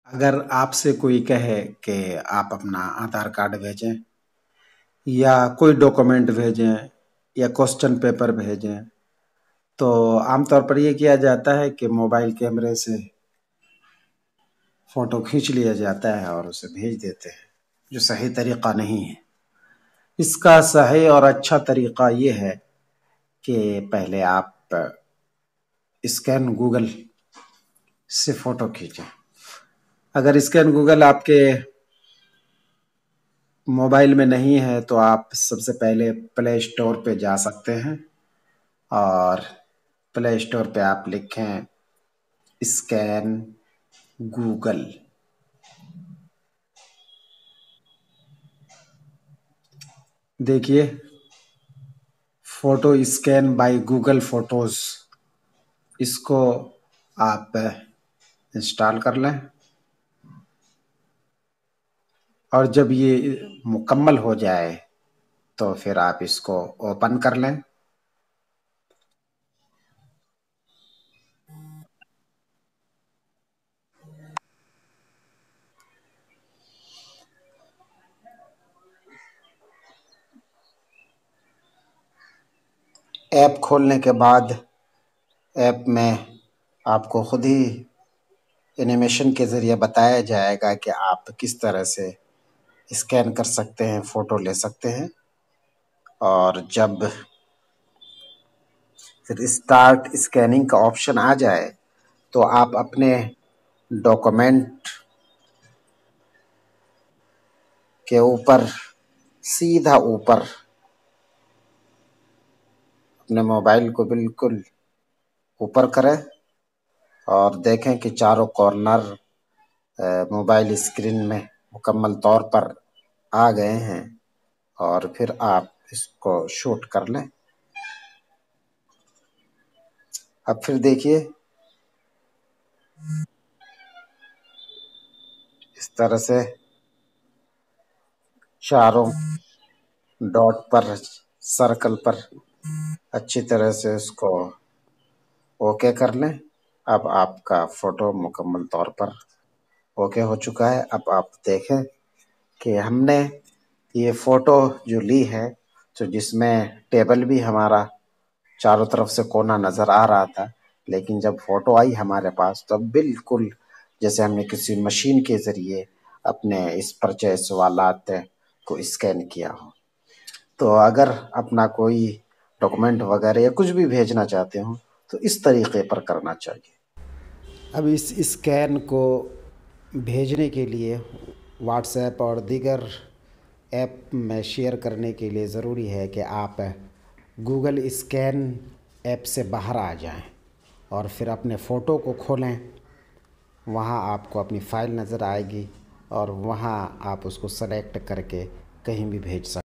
अगर आपसे कोई कहे कि आप अपना आधार कार्ड भेजें या कोई डॉक्यूमेंट भेजें या क्वेश्चन पेपर भेजें, तो आमतौर पर ये किया जाता है कि मोबाइल कैमरे से फ़ोटो खींच लिया जाता है और उसे भेज देते हैं, जो सही तरीक़ा नहीं है। इसका सही और अच्छा तरीक़ा ये है कि पहले आप स्कैन गूगल से फ़ोटो खींचें। अगर स्कैन गूगल आपके मोबाइल में नहीं है तो आप सबसे पहले प्ले स्टोर पे जा सकते हैं और प्ले स्टोर पे आप लिखें स्कैन गूगल। देखिए, photo scan by Google photos, इसको आप इंस्टॉल कर लें और जब ये मुकम्मल हो जाए तो फिर आप इसको ओपन कर लें। ऐप खोलने के बाद ऐप में आपको खुद ही एनिमेशन के ज़रिए बताया जाएगा कि आप किस तरह से स्कैन कर सकते हैं, फ़ोटो ले सकते हैं। और जब फिर स्टार्ट स्कैनिंग का ऑप्शन आ जाए तो आप अपने डॉक्यूमेंट के ऊपर सीधा ऊपर अपने मोबाइल को बिल्कुल ऊपर करें और देखें कि चारों कॉर्नर मोबाइल स्क्रीन में मुकम्मल तौर पर आ गए हैं और फिर आप इसको शूट कर लें। अब फिर देखिए, इस तरह से चारों डॉट पर, सर्कल पर अच्छी तरह से इसको ओके कर लें। अब आपका फ़ोटो मुकम्मल तौर पर ओके हो चुका है। अब आप देखें कि हमने ये फ़ोटो जो ली है, तो जिसमें टेबल भी हमारा चारों तरफ से कोना नज़र आ रहा था, लेकिन जब फ़ोटो आई हमारे पास तो बिल्कुल जैसे हमने किसी मशीन के ज़रिए अपने इस परिचय सवालात को स्कैन किया हो। तो अगर अपना कोई डॉक्यूमेंट वगैरह या कुछ भी भेजना चाहते हो तो इस तरीके पर करना चाहिए। अब इस स्कैन को भेजने के लिए व्हाट्सएप और दीगर ऐप में शेयर करने के लिए ज़रूरी है कि आप गूगल स्कैन ऐप से बाहर आ जाएं और फिर अपने फ़ोटो को खोलें। वहाँ आपको अपनी फ़ाइल नज़र आएगी और वहाँ आप उसको सेलेक्ट करके कहीं भी भेज सकते हैं।